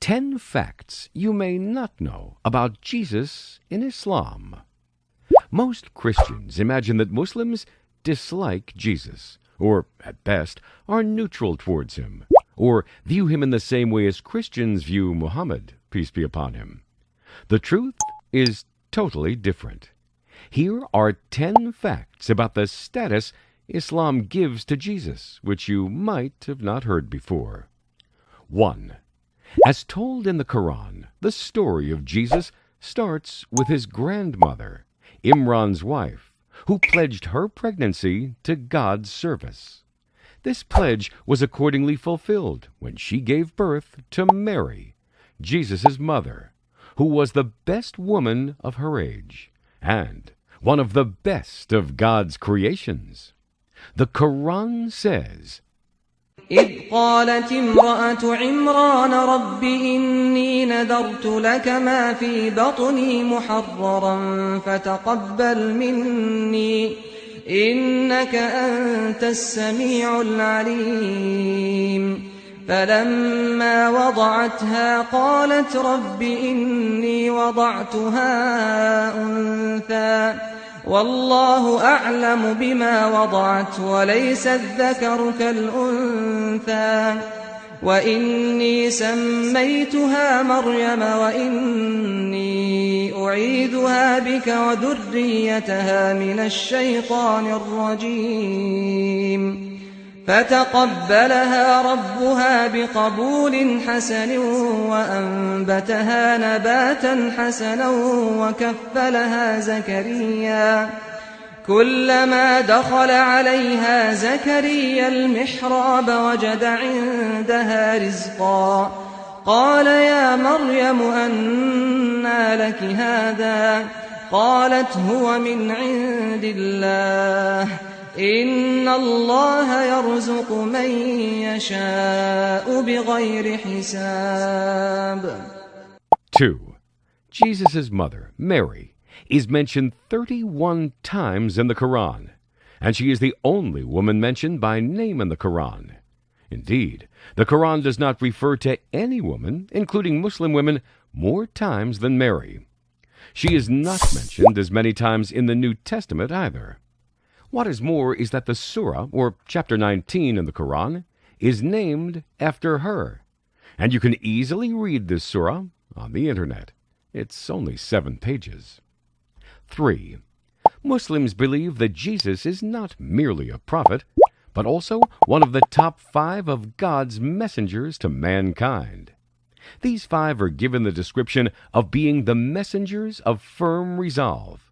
10 facts you may not know about Jesus in Islam. Most Christians imagine that Muslims dislike Jesus, or, at best, are neutral towards him, or view him in the same way as Christians view Muhammad, peace be upon him. The truth is totally different. Here are 10 facts about the status Islam gives to Jesus, which you might have not heard before. 1. As told in the Quran, the story of Jesus starts with his grandmother, Imran's wife, who pledged her pregnancy to God's service. This pledge was accordingly fulfilled when she gave birth to Mary, Jesus' mother, who was the best woman of her age, and one of the best of God's creations. The Quran says, إذ قالت امرأة عمران رب إني نذرت لك ما في بطني محررا فتقبل مني إنك أنت السميع العليم فلما وضعتها قالت رب إني وضعتها أنثى والله أعلم بما وضعت وليس الذكر كالأنثى وإني سميتها مريم وإني أعيذها بك وذريتها من الشيطان الرجيم فتقبلها ربها بقبول حسن وأنبتها نباتا حسنا وكفلها زكريا كلما دخل عليها زكريا المحراب وجد عندها رزقا قال يا مريم أنى لك هذا قالت هو من عند الله إن الله يرزق من يشاء بغير حساب. 2. Jesus' mother, Mary, is mentioned 31 times in the Quran, and she is the only woman mentioned by name in the Quran. Indeed, the Quran does not refer to any woman, including Muslim women, more times than Mary. She is not mentioned as many times in the New Testament either. What is more is that the surah, or chapter 19 in the Quran, is named after her, and you can easily read this surah on the internet. It's only 7 pages. 3. Muslims believe that Jesus is not merely a prophet, but also one of the top 5 of God's messengers to mankind. These 5 are given the description of being the messengers of firm resolve.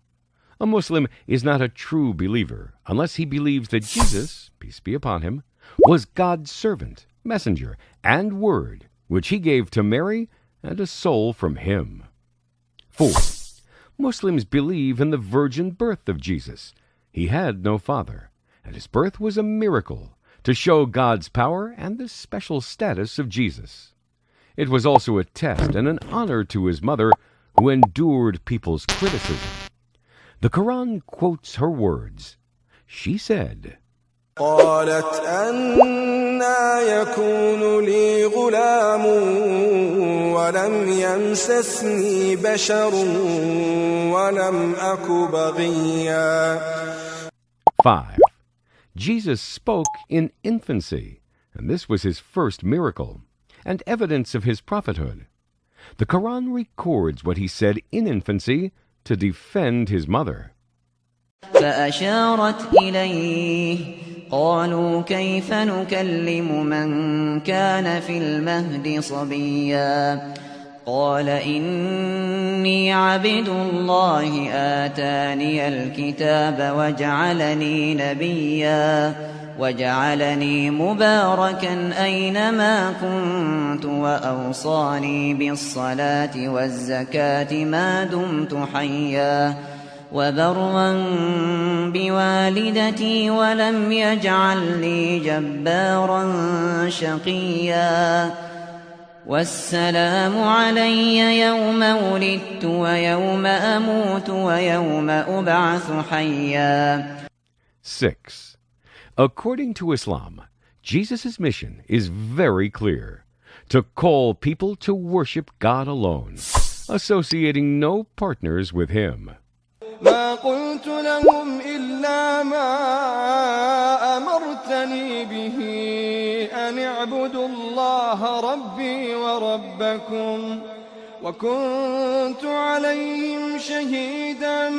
A Muslim is not a true believer unless he believes that Jesus, peace be upon him, was God's servant, messenger, and word, which he gave to Mary and a soul from him. 4. Muslims believe in the virgin birth of Jesus. He had no father, and his birth was a miracle to show God's power and the special status of Jesus. It was also a test and an honor to his mother, who endured people's criticism. The Quran quotes her words. She said, قالت أنى يكون لي غلام ولم يمسسني بشر ولم أك بغيا. 5. Jesus spoke in infancy, and this was his first miracle, and evidence of his prophethood. The Quran records what he said in infancy to defend his mother. فأشارت إليه قالوا كيف نكلم من كان في المهد صبيا قال إني عبد الله آتاني الكتاب وجعلني نبيا وجعلني مباركا أينما كنت وأوصاني بالصلاة والزكاة ما دمت حيا وبرا بوالدتي ولم يجعلني جبارا شقيا والسلام علي يوم ولدت ويوم أموت ويوم أبعث حيا. 6. According to Islam, Jesus' mission is very clear: to call people to worship God alone, associating no partners with Him. ما قلت لهم إلا ما أمرتني به أن اعبدوا الله ربي وربكم وكنت عليهم شهيدا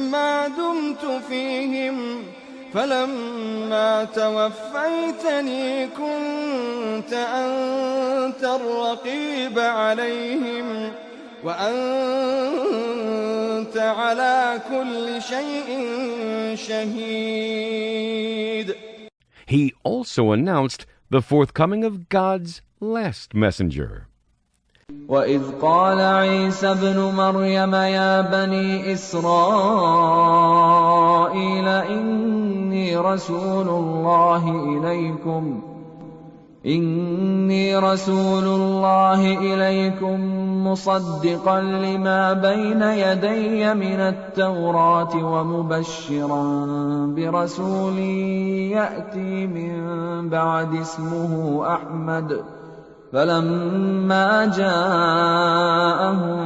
ما دمت فيهم فلما توفيتني كنت أنت الرقيب عليهم وأنت على كل شيء شهيد. He also announced the forthcoming of God's last messenger. وَإِذْ قَالَ عِيسَى ابْنُ مَرْيَمَ يَا بَنِي إِسْرَائِيلَ إِنِّي رَسُولُ اللَّهِ إِلَيْكُمْ مُصَدِّقًا لِمَا بَيْنَ يَدَيَّ مِنَ التَّوْرَاةِ وَمُبَشِّرًا بِرَسُولٍ يَأْتِي مِن بَعْدِي اسْمُهُ أَحْمَدُ فَلَمَّا جَاءَهُم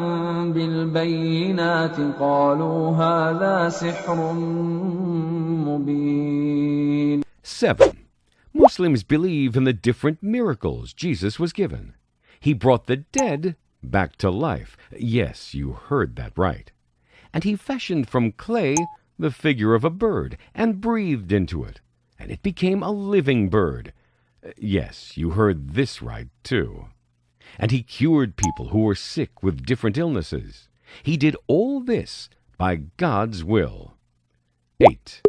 بِالْبَيِّنَاتِ قَالُوا هَذَا سِحْرٌ مُبِينٌ. 7. Muslims believe in the different miracles Jesus was given. He brought the dead back to life. Yes, you heard that right. And He fashioned from clay the figure of a bird and breathed into it, and it became a living bird. Yes, you heard this right, too. And He cured people who were sick with different illnesses. He did all this by God's will. 8.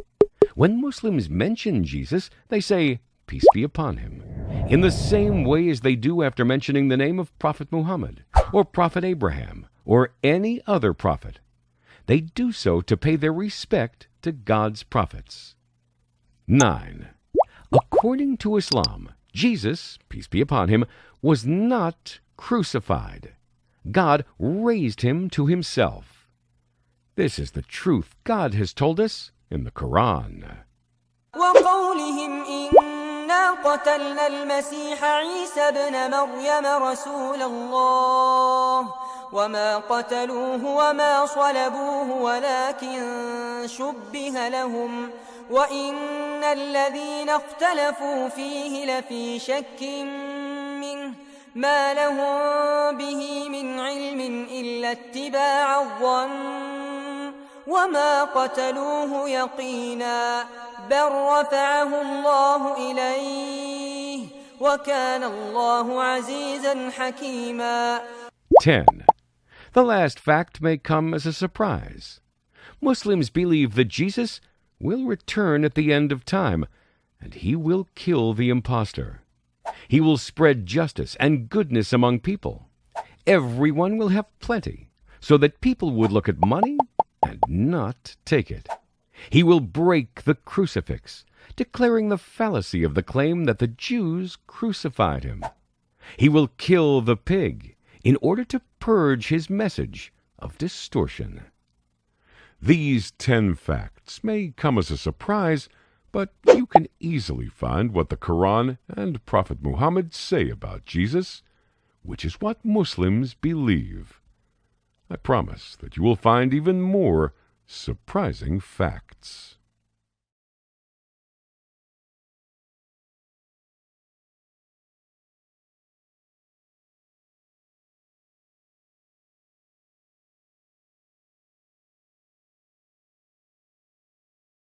When Muslims mention Jesus, they say, "Peace be upon Him," in the same way as they do after mentioning the name of Prophet Muhammad, or Prophet Abraham, or any other prophet. They do so to pay their respect to God's prophets. 9. According to Islam, Jesus, peace be upon Him, was not crucified. God raised Him to Himself. This is the truth God has told us in the Quran. وقولهم إنا قتلنا المسيح عيسى ابن مريم رسول الله وما قتلوه وما صلبوه ولكن شبه لهم وإن الذين اختلفوا فيه لفي شك منه ما لهم به من علم إلا اتباع الظن وما قتلوه يقينا بل رفعه الله إليه وكان الله عزيزا حكيما. 10. The last fact may come as a surprise. Muslims believe that Jesus will return at the end of time, and He will kill the impostor. He will spread justice and goodness among people. Everyone will have plenty, so that people would look at money and not take it. He will break the crucifix, declaring the fallacy of the claim that the Jews crucified Him. He will kill the pig in order to purge His message of distortion. These 10 facts may come as a surprise, but you can easily find what the Quran and Prophet Muhammad say about Jesus, which is what Muslims believe. I promise that you will find even more surprising facts.